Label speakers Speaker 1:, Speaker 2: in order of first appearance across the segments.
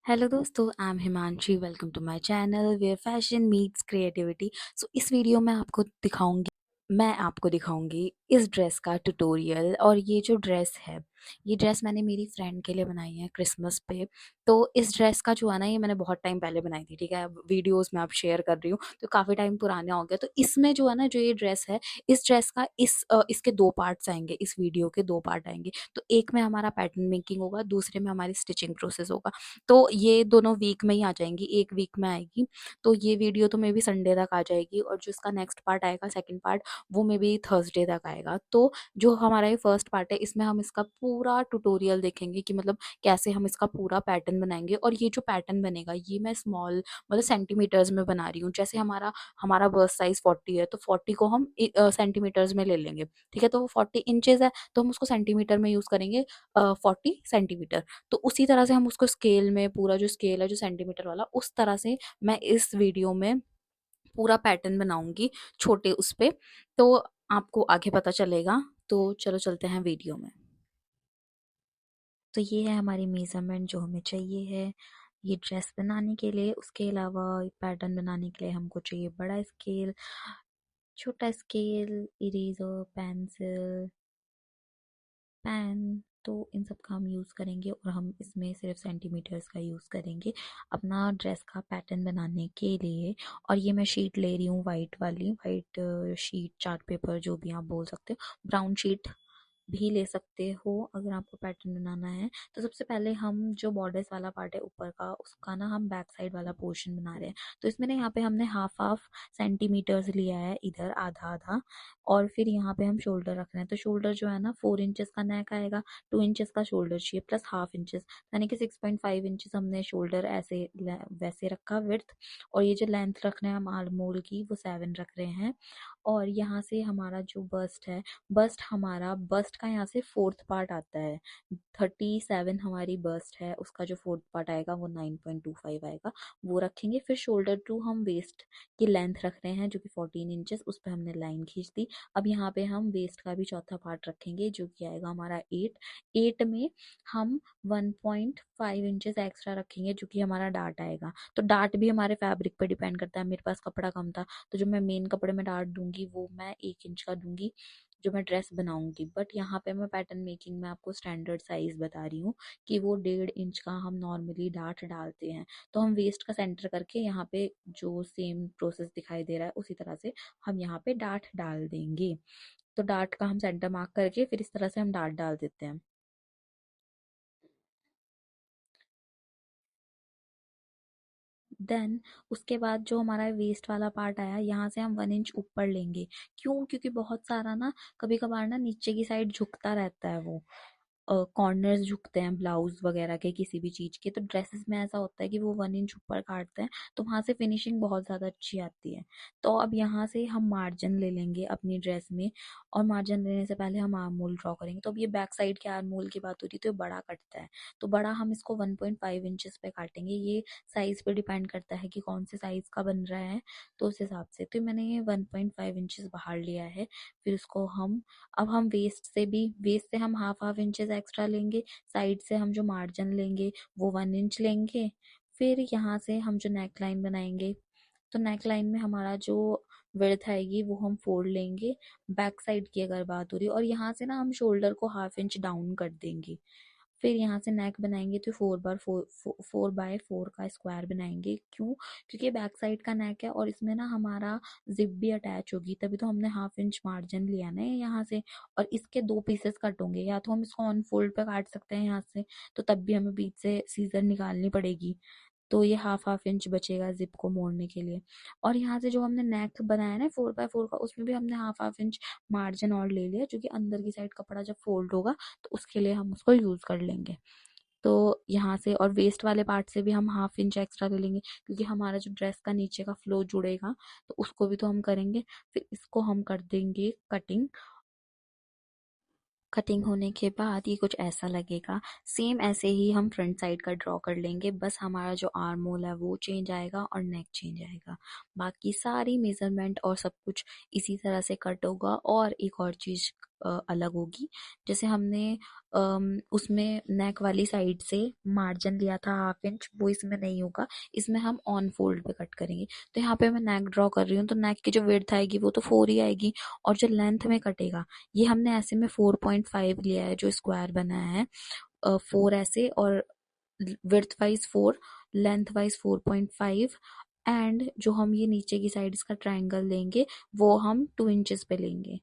Speaker 1: Hello दोस्तों, I am Himanshi. Welcome to my channel where fashion meets creativity. So इस video में मैं आपको दिखाऊंगी इस ड्रेस का ट्यूटोरियल। और ये जो ड्रेस है, ये ड्रेस मैंने मेरी फ्रेंड के लिए बनाई है क्रिसमस पे। तो इस ड्रेस का जो है ना, ये मैंने बहुत टाइम पहले बनाई थी, ठीक है। अब वीडियोस में आप शेयर कर रही हूँ तो काफ़ी टाइम पुराना हो गया। तो इसमें जो है ना, जो ये ड्रेस है, इस ड्रेस का इसके दो पार्ट्स आएंगे, इस वीडियो के दो पार्ट आएंगे। तो एक में हमारा पैटर्न मेकिंग होगा, दूसरे में हमारी स्टिचिंग प्रोसेस होगा। तो ये दोनों वीक में ही आ जाएंगी, एक वीक में आएगी। तो ये वीडियो तो मे बी संडे तक आ जाएगी, और जो इसका नेक्स्ट पार्ट आएगा, सेकंड पार्ट, वो मे बी थर्सडे तक आएगा। तो जो हमारा ये फर्स्ट पार्ट है, इसमें हम इसका पूरा ट्यूटोरियल देखेंगे कि मतलब कैसे हम इसका पूरा पैटर्न बनाएंगे। और ये जो पैटर्न बनेगा, ये मैं स्मॉल मतलब सेंटीमीटर्स में बना रही हूँ। जैसे हमारा हमारा बर्स्ट साइज 40 है, तो 40 को हम सेंटीमीटर्स में ले लेंगे, ठीक है। तो वो 40 इंचेस है, तो हम उसको सेंटीमीटर में यूज करेंगे, 40 सेंटीमीटर। तो उसी तरह से हम उसको स्केल में, पूरा जो स्केल है जो सेंटीमीटर वाला, उस तरह से मैं इस वीडियो में पूरा पैटर्न बनाऊंगी, छोटे उस पे। तो आपको आगे पता चलेगा। तो चलो चलते हैं वीडियो में। तो ये है हमारी मेजरमेंट जो हमें चाहिए है ये ड्रेस बनाने के लिए। उसके अलावा पैटर्न बनाने के लिए हमको चाहिए बड़ा स्केल, छोटा स्केल, इरेजर, पेंसिल, पेन। तो इन सब का हम यूज़ करेंगे, और हम इसमें सिर्फ सेंटीमीटर्स का यूज़ करेंगे अपना ड्रेस का पैटर्न बनाने के लिए। और ये मैं शीट ले रही हूँ, वाइट वाली, वाइट शीट, चार्ट पेपर, जो भी आप बोल सकते हो। ब्राउन शीट भी ले सकते हो अगर आपको पैटर्न बनाना है। तो सबसे पहले हम जो बॉर्डर्स वाला पार्ट है ऊपर का, उसका ना हम बैक साइड वाला पोर्शन बना रहे हैं। तो इसमें ना यहाँ पे हमने हाफ हाफ सेंटीमीटर्स लिया है, इधर आधा आधा। और फिर यहाँ पे हम शोल्डर रख रहे हैं। तो शोल्डर जो है ना, 4 इंचेस का नेक आएगा, 2 इंचेस का शोल्डर चाहिए, प्लस हाफ इंचेस, यानी कि 6.5 इंचेस हमने शोल्डर ऐसे वैसे रखा विड्थ। और ये जो लेंथ रख रहे हैं हम आर्मोल की, वो 7 रख रहे हैं। और यहाँ से हमारा जो बस्ट है, बस्ट का यहाँ से फोर्थ पार्ट आता है। 37 हमारी बस्ट है, उसका जो फोर्थ पार्ट आएगा वो 9.25 आएगा, वो रखेंगे। फिर शोल्डर टू हम वेस्ट की लेंथ रख रहे हैं, जो कि 14 इंचेस, उस पर हमने लाइन खींच दी। अब यहाँ पे हम वेस्ट का भी चौथा पार्ट रखेंगे, जो कि आएगा हमारा 8 में हम 1.5 इंचेस एक्स्ट्रा रखेंगे, जो कि हमारा डार्ट आएगा। तो डार्ट भी हमारे फैब्रिक पे डिपेंड करता है। मेरे पास कपड़ा कम था, तो जो मैं मेन कपड़े में डार्ट दूंगी वो मैं 1 इंच का दूंगी, जो मैं ड्रेस बनाऊंगी। बट यहाँ पे मैं पैटर्न मेकिंग में आपको स्टैंडर्ड साइज बता रही हूँ कि वो 1.5 इंच का हम नॉर्मली डार्ट डालते हैं। तो हम वेस्ट का सेंटर करके यहाँ पे जो सेम प्रोसेस दिखाई दे रहा है, उसी तरह से हम यहाँ पे डार्ट डाल देंगे। तो डार्ट का हम सेंटर मार्क करके फिर इस तरह से हम डार्ट डाल देते हैं। देन उसके बाद जो हमारा वेस्ट वाला पार्ट आया, यहाँ से हम 1 इंच ऊपर लेंगे। क्यों? क्योंकि बहुत सारा ना, कभी कभार ना नीचे की साइड झुकता रहता है, वो कॉर्नर्स झुकते हैं ब्लाउज वगैरह के, किसी भी चीज के। तो ड्रेसेस में ऐसा होता है कि वो 1 इंच ऊपर काटते हैं, तो वहां से फिनिशिंग बहुत ज्यादा अच्छी आती है। तो अब यहाँ से हम मार्जिन ले लेंगे अपनी ड्रेस में, और मार्जिन लेने से पहले हम आर्म होल ड्रॉ करेंगे। तो अब ये बैक साइड के आर्म होल की बात हो रही, तो ये बड़ा कटता है। तो बड़ा हम इसको 1.5 इंचेस पे काटेंगे। ये साइज पे डिपेंड करता है कि कौन से साइज का बन रहा है, तो उस हिसाब से। तो मैंने ये 1.5 इंचेस बाहर लिया है। फिर उसको हम, अब हम वेस्ट से हम हाफ हाफ इंचेस एक्स्ट्रा लेंगे। साइड से हम जो मार्जिन लेंगे वो 1 इंच लेंगे। फिर यहाँ से हम जो नेक लाइन बनाएंगे, तो नेक लाइन में हमारा जो विड्थ आएगी वो हम फोल्ड लेंगे। बैक साइड की अगर बात हो रही है, और यहाँ से ना हम शोल्डर को हाफ इंच डाउन कर देंगे। फिर यहाँ से नेक बनाएंगे, तो 4x4 का स्क्वायर बनाएंगे। क्यों? क्योंकि बैक साइड का नेक है, और इसमें ना हमारा जिप भी अटैच होगी, तभी तो हमने हाफ इंच मार्जिन लिया ना यहाँ से। और इसके दो पीसेस कट होंगे, या तो हम इसको ऑन फोल्ड पे काट सकते हैं यहाँ से, तो तब भी हमें बीच से सीजर निकालनी पड़ेगी। तो ये हाफ हाफ इंच बचेगा जिप को मोड़ने के लिए। और यहाँ से जो हमने नेक बनाया ना 4x4 का, उसमें भी हमने हाफ हाफ इंच मार्जिन और ले लिया, जो कि अंदर की साइड कपड़ा जब फोल्ड होगा तो उसके लिए हम उसको यूज कर लेंगे। तो यहाँ से, और वेस्ट वाले पार्ट से भी हम हाफ इंच एक्स्ट्रा ले लेंगे, क्योंकि हमारा जो ड्रेस का नीचे का फ्लो जुड़ेगा, तो उसको भी तो हम करेंगे। फिर इसको हम कर देंगे कटिंग। कटिंग होने के बाद ये कुछ ऐसा लगेगा। सेम ऐसे ही हम फ्रंट साइड का ड्रॉ कर लेंगे, बस हमारा जो आर्म होल है वो चेंज आएगा और नेक चेंज आएगा। बाकी सारी मेजरमेंट और सब कुछ इसी तरह से कट होगा। और एक और चीज अलग होगी। जैसे हमने उसमें नेक वाली साइड से मार्जिन लिया था 1/2 इंच, वो इसमें नहीं होगा, इसमें हम ऑन फोल्ड पे कट करेंगे। तो यहाँ पे मैं नेक ड्रॉ कर रही हूँ, तो नेक की जो विड्थ आएगी वो तो 4 ही आएगी, और जो लेंथ में कटेगा ये हमने ऐसे में 4.5 लिया है, जो स्क्वायर बनाया है। 4 ऐसे, और width wise 4, length wise 4.5, and जो हम ये नीचे की साइड इसका ट्रायंगल लेंगे वो हम 2 इंचेस पे लेंगे,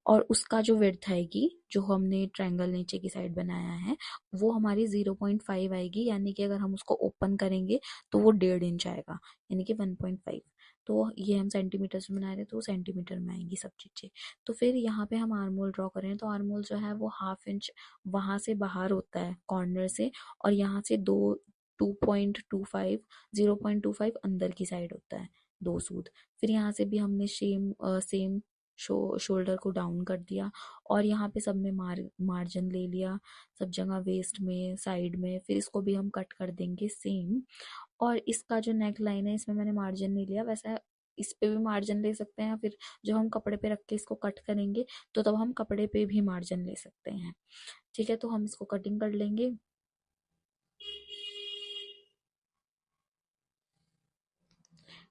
Speaker 1: और उसका जो विड्थ आएगी जो हमने ट्रायंगल नीचे की साइड बनाया है वो हमारी 0.5 आएगी, यानी कि अगर हम उसको ओपन करेंगे तो वो 1.5 इंच आएगा, यानी कि 1.5। तो ये हम सेंटीमीटर में बना रहे हैं तो सेंटीमीटर में आएंगी सब चीजें। तो फिर यहाँ पे हम आर्मोल ड्रॉ करें, तो आर्मोल जो है वो 1/2 इंच वहां से बाहर होता है कॉर्नर से, और यहाँ से 2.25, 0.25 अंदर की साइड होता है, 2 सूद। फिर यहाँ से भी हमने सेम शोल्डर को डाउन कर दिया, और यहाँ पे सब में मार्जिन ले लिया, सब जगह वेस्ट में, साइड में। फिर इसको भी हम कट कर देंगे सेम। और इसका जो नेक लाइन है इसमें मैंने मार्जिन नहीं लिया, वैसा इस पे भी मार्जिन ले सकते हैं, फिर जब हम कपड़े पे रख के इसको कट करेंगे तो तब हम कपड़े पे भी मार्जिन ले सकते हैं। ठीक है, तो हम इसको कटिंग कर लेंगे।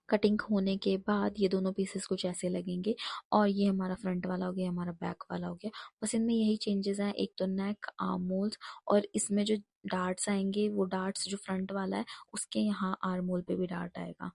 Speaker 1: कटिंग होने के बाद ये दोनों पीसेस कुछ ऐसे लगेंगे, और ये हमारा फ्रंट वाला हो गया, हमारा बैक वाला हो गया। बस इनमें यही चेंजेस हैं, एक तो नेक, आर्म होल्स, और इसमें जो डार्ट्स आएंगे वो डार्ट्स जो फ्रंट वाला है उसके यहाँ आर्म होल पे भी डार्ट आएगा,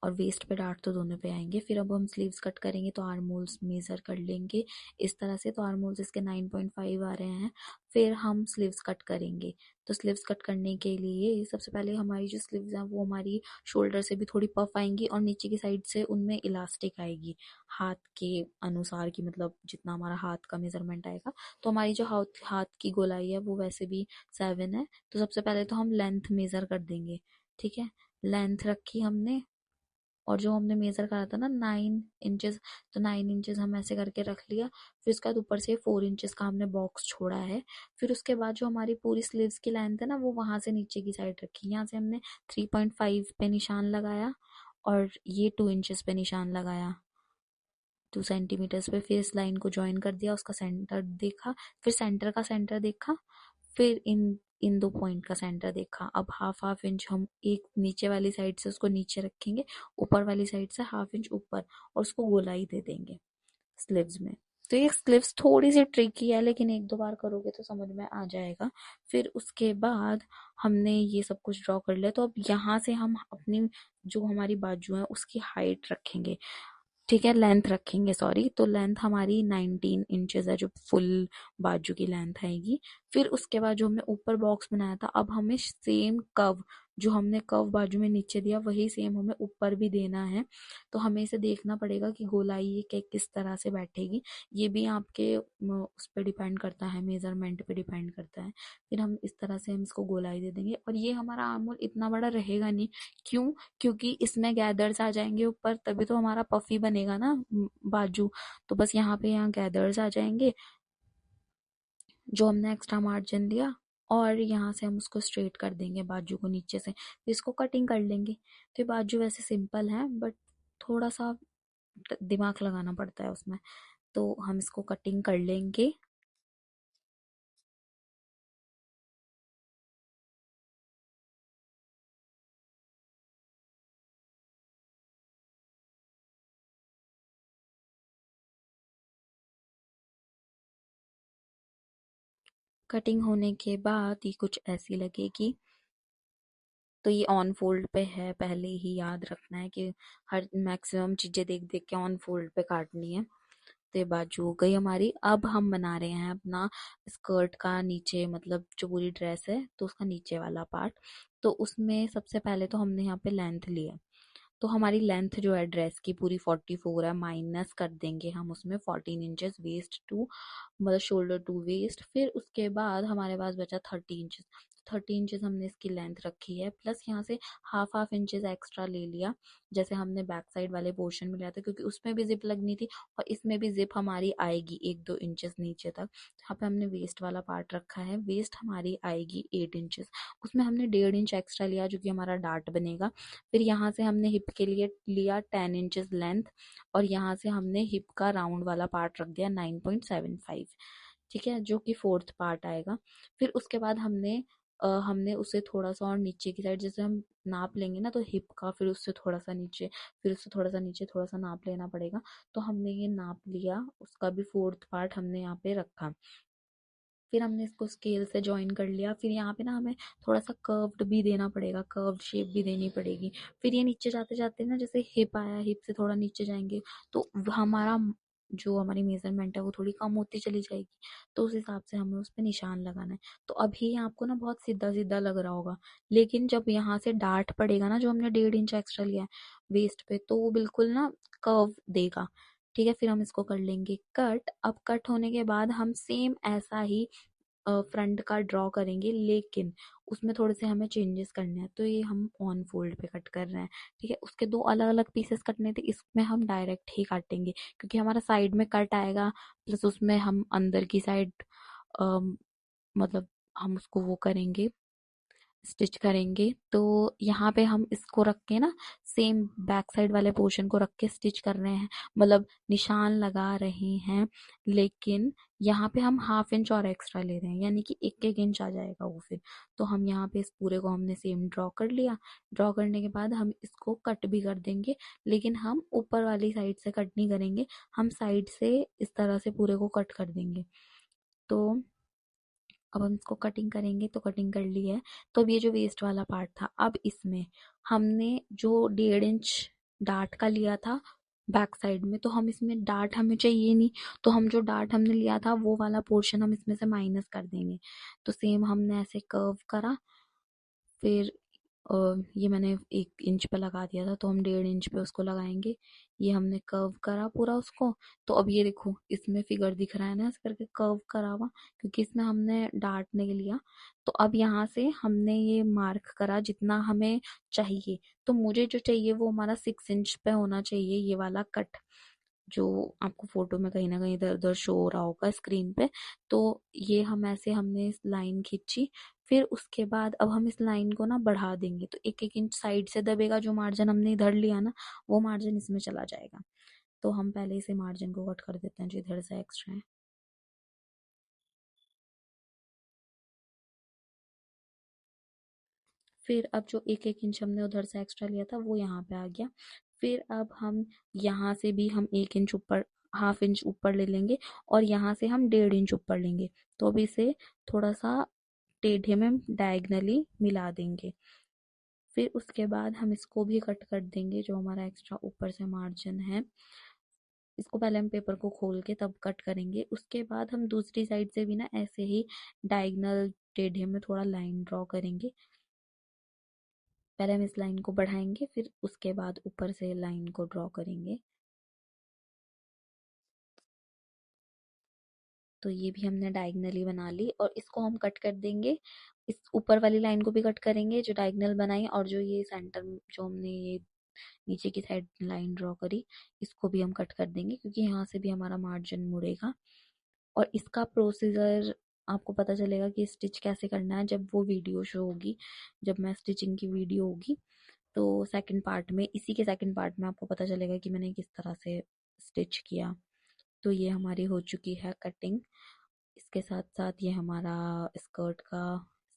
Speaker 1: और वेस्ट पे डार्ट तो दोनों पे आएंगे। फिर अब हम स्लीव्स कट करेंगे तो आर्म होल्स मेजर कर लेंगे इस तरह से, तो आर्म होल्स इसके 9.5 आ रहे हैं। फिर हम स्लीव्स कट करेंगे, तो स्लीव्स कट करने के लिए सबसे पहले हमारी जो स्लीव्स हैं वो हमारी शोल्डर से भी थोड़ी पफ आएंगी, और नीचे की साइड से उनमें इलास्टिक आएगी हाथ के अनुसार की, मतलब जितना हमारा हाथ का मेजरमेंट आएगा। तो हमारी जो हाथ हाथ की गोलाई है वो वैसे भी 7 है, तो सबसे पहले तो हम लेंथ मेजर कर देंगे। ठीक है, लेंथ रखी हमने, और जो हमने मेजर करा था ना 9 इंचेस, तो 9 इंचेस हम ऐसे करके रख लिया। फिर उसके बाद ऊपर से 4 इंचेस का हमने बॉक्स छोड़ा है। फिर उसके बाद जो हमारी पूरी स्लीव्स की लेंथ है ना वो वहां से नीचे की साइड रखी, यहाँ से हमने 3.5 पे निशान लगाया, और ये 2 इंचेस पे निशान लगाया, 2 सेंटीमीटर्स पे। फिर इस लाइन को ज्वाइन कर दिया, उसका सेंटर देखा, फिर सेंटर का सेंटर देखा, फिर इन इन दो पॉइंट का सेंटर देखा। अब हाफ हाफ इंच हम एक नीचे वाली साइड से उसको नीचे रखेंगे, ऊपर वाली साइड से 1/2 इंच ऊपर, और उसको गोलाई दे देंगे स्लीव्स में। तो ये स्लीव्स थोड़ी सी ट्रिकी है, लेकिन एक दो बार करोगे तो समझ में आ जाएगा। फिर उसके बाद हमने ये सब कुछ ड्रॉ कर लिया, तो अब यहाँ से हम अपनी जो हमारी बाजू है उसकी हाइट रखेंगे। ठीक है, लेंथ रखेंगे, सॉरी। तो लेंथ हमारी 19 इंचेस है, जो फुल बाजू की लेंथ आएगी। फिर उसके बाद जो हमने ऊपर बॉक्स बनाया था, अब हमें सेम कर्व, जो हमने कर्व बाजू में नीचे दिया वही सेम हमें ऊपर भी देना है। तो हमें इसे देखना पड़ेगा कि गोलाई ये किस तरह से बैठेगी। ये भी आपके उस पर डिपेंड करता है, मेजरमेंट पे डिपेंड करता है। फिर हम इस तरह से हम इसको गोलाई दे देंगे, और ये हमारा आर्म होल इतना बड़ा रहेगा नहीं। क्यों? क्योंकि इसमें गैदर्स आ जाएंगे ऊपर, तभी तो हमारा पफी बनेगा ना बाजू। तो बस यहाँ पे यहाँ गैदर्स आ जाएंगे, जो हमने एक्स्ट्रा मार्जिन लिया, और यहाँ से हम उसको स्ट्रेट कर देंगे बाजू को नीचे से, फिर इसको कटिंग कर लेंगे। तो ये बाजू वैसे सिंपल है, बट थोड़ा सा दिमाग लगाना पड़ता है उसमें। तो हम इसको कटिंग कर लेंगे। कटिंग होने के बाद ये कुछ ऐसी लगेगी। तो ये ऑन फोल्ड पे है, पहले ही याद रखना है कि हर मैक्सिमम चीजें देख देख के ऑन फोल्ड पे काटनी है। तो ये बाजू हो गई हमारी। अब हम बना रहे हैं अपना स्कर्ट का नीचे, मतलब जो पूरी ड्रेस है तो उसका नीचे वाला पार्ट। तो उसमें सबसे पहले तो हमने यहाँ पे लेंथ लिया, तो हमारी लेंथ जो है ड्रेस की पूरी 44 है, माइनस कर देंगे हम उसमें 14 इंचेस वेस्ट टू, मतलब शोल्डर टू वेस्ट। फिर उसके बाद हमारे पास बचा 30 इंचेस। 30 इंचेस हमने इसकी लेंथ रखी है, प्लस यहाँ से हाफ हाफ इंचेस एक्स्ट्रा ले लिया, जैसे हमने बैक साइड वाले पोर्शन में लिया था, क्योंकि उसमें भी जिप लगनी थी और इसमें भी जिप हमारी आएगी 1-2 इंचेस नीचे तक। यहाँ पे हमने वेस्ट वाला पार्ट रखा है, वेस्ट हमारी आएगी 8 इंचेस, उसमें हमने 1.5 इंच एक्स्ट्रा लिया जो कि हमारा डार्ट बनेगा। फिर यहाँ से हमने हिप के लिए लिया 10 इंचेस लेंथ, और यहाँ से हमने हिप का राउंड वाला पार्ट रख दिया 9.75, ठीक है, जो कि फोर्थ पार्ट आएगा। फिर उसके बाद हमने उसे थोड़ा सा और नीचे की साइड, जैसे हम नाप लेंगे ना तो हिप का, फिर उससे थोड़ा सा नीचे, फिर उससे थोड़ा सा नीचे, थोड़ा सा नाप लेना पड़ेगा। तो हमने ये नाप लिया, उसका भी फोर्थ पार्ट हमने यहाँ पे रखा। फिर हमने इसको स्केल से ज्वाइन कर लिया। फिर यहाँ पे ना हमें थोड़ा सा कर्व्ड भी देना पड़ेगा, कर्व्ड शेप भी देनी पड़ेगी। फिर ये नीचे जाते जाते ना, जैसे हिप आया, हिप से थोड़ा नीचे जाएंगे तो हमारा जो हमारी मेजरमेंट है वो थोड़ी कम होती चली जाएगी, तो उस हिसाब से हमें उस पर निशान लगाना है। तो अभी आपको ना बहुत सीधा सीधा लग रहा होगा, लेकिन जब यहाँ से डार्ट पड़ेगा ना, जो हमने 1.5 इंच एक्स्ट्रा लिया है वेस्ट पे, तो वो बिल्कुल ना कर्व देगा, ठीक है। फिर हम इसको कर लेंगे कट। अब कट होने के बाद हम सेम ऐसा ही फ्रंट का ड्रॉ करेंगे, लेकिन उसमें थोड़े से हमें चेंजेस करने हैं। तो ये हम ऑन फोल्ड पे कट कर रहे हैं, ठीक है। उसके दो अलग अलग पीसेस कटने थे, इसमें हम डायरेक्ट ही काटेंगे, क्योंकि हमारा साइड में कट आएगा, प्लस उसमें हम अंदर की साइड मतलब हम उसको वो करेंगे, स्टिच करेंगे। तो यहाँ पे हम इसको रख के ना, सेम बैक साइड वाले पोर्शन को रख के स्टिच कर रहे हैं, मतलब निशान लगा रहे हैं, लेकिन यहाँ पे हम हाफ इंच और एक्स्ट्रा ले रहे हैं, यानी कि 1-1 इंच आ जाएगा वो। फिर तो हम यहाँ पे इस पूरे को हमने सेम ड्रॉ कर लिया। ड्रॉ करने के बाद हम इसको कट भी कर देंगे, लेकिन हम ऊपर वाली साइड से कट नहीं करेंगे, हम साइड से इस तरह से पूरे को कट कर देंगे। तो अब हम इसको कटिंग करेंगे, तो कटिंग कर ली है। तो अब ये जो वेस्ट वाला पार्ट था, अब इसमें हमने जो 1.5 इंच डार्ट का लिया था बैक साइड में, तो हम इसमें डार्ट हमें चाहिए नहीं, तो हम जो डार्ट हमने लिया था वो वाला पोर्शन हम इसमें से माइनस कर देंगे। तो सेम हमने ऐसे कर्व करा, फिर ये मैंने 1 इंच पे लगा दिया था, तो हम 1.5 इंच पे उसको लगाएंगे। ये हमने कर्व करा पूरा उसको। तो अब ये देखो, इसमें फिगर दिख रहा है ना, इस करके कर्व करा हुआ, क्योंकि इसमें हमने डांटने के लिया। तो अब यहाँ से हमने ये मार्क करा जितना हमें चाहिए। तो मुझे जो चाहिए वो हमारा 6 इंच पे होना चाहिए, ये वाला कट, जो आपको फोटो में कहीं ना कहीं इधर उधर शो हो रहा होगा स्क्रीन पे। तो ये हम ऐसे हमने इस लाइन खींची। फिर उसके बाद अब हम इस लाइन को ना बढ़ा देंगे, तो 1-1 इंच साइड से दबेगा, जो मार्जिन हमने इधर लिया ना वो मार्जिन इसमें चला जाएगा। तो हम पहले इसे मार्जिन को कट कर देते हैं जो इधर से एक्स्ट्रा है। फिर अब जो 1-1 इंच हमने उधर से एक्स्ट्रा लिया था वो यहाँ पे आ गया। फिर अब हम यहाँ से भी हम 1 इंच ऊपर, हाफ इंच ऊपर ले लेंगे, और यहाँ से हम 1.5 इंच ऊपर लेंगे। तो अब इसे थोड़ा सा टेढ़े में डायगनली मिला देंगे। फिर उसके बाद हम इसको भी कट कर देंगे, जो हमारा एक्स्ट्रा ऊपर से मार्जिन है। इसको पहले हम पेपर को खोल के तब कट करेंगे। उसके बाद हम दूसरी साइड से भी ना ऐसे ही डायगनल टेढ़े में थोड़ा लाइन ड्रॉ करेंगे। पहले हम इस लाइन को बढ़ाएंगे, फिर उसके बाद ऊपर से लाइन को ड्रॉ करेंगे। तो ये भी हमने डायगनली बना ली, और इसको हम कट कर देंगे। इस ऊपर वाली लाइन को भी कट करेंगे जो डायगनल बनाई, और जो ये सेंटर, जो हमने ये नीचे की साइड लाइन ड्रॉ करी, इसको भी हम कट कर देंगे, क्योंकि यहाँ से भी हमारा मार्जिन मुड़ेगा। और इसका प्रोसीजर आपको पता चलेगा कि स्टिच कैसे करना है जब वो वीडियो शो होगी, जब मैं स्टिचिंग की वीडियो होगी। तो सेकंड पार्ट में, इसी के सेकंड पार्ट में आपको पता चलेगा कि मैंने किस तरह से स्टिच किया। तो ये हमारी हो चुकी है कटिंग। इसके साथ साथ ये हमारा स्कर्ट का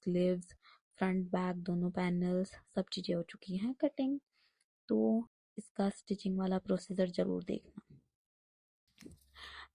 Speaker 1: स्लीव्स, फ्रंट बैक दोनों पैनल्स, सब चीज़ें हो चुकी हैं कटिंग। तो इसका स्टिचिंग वाला प्रोसीजर ज़रूर देखना।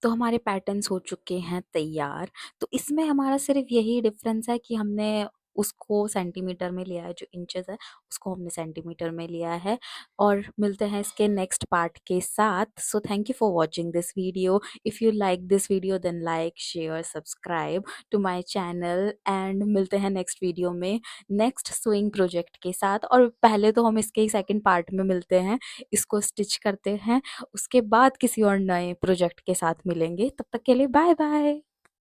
Speaker 1: तो हमारे पैटर्न्स हो चुके हैं तैयार। तो इसमें हमारा सिर्फ यही डिफरेंस है कि हमने उसको सेंटीमीटर में लिया है, जो इंचेस है उसको हमने सेंटीमीटर में लिया है। और मिलते हैं इसके नेक्स्ट पार्ट के साथ। So thank you for watching this video. If you like this video then like share subscribe to my channel, and मिलते हैं नेक्स्ट वीडियो में नेक्स्ट स्विंग प्रोजेक्ट के साथ। और पहले तो हम इसके सेकेंड पार्ट में मिलते हैं, इसको स्टिच करते हैं, उसके बाद किसी और नए प्रोजेक्ट के साथ मिलेंगे। तब तक के लिए बाय बाय।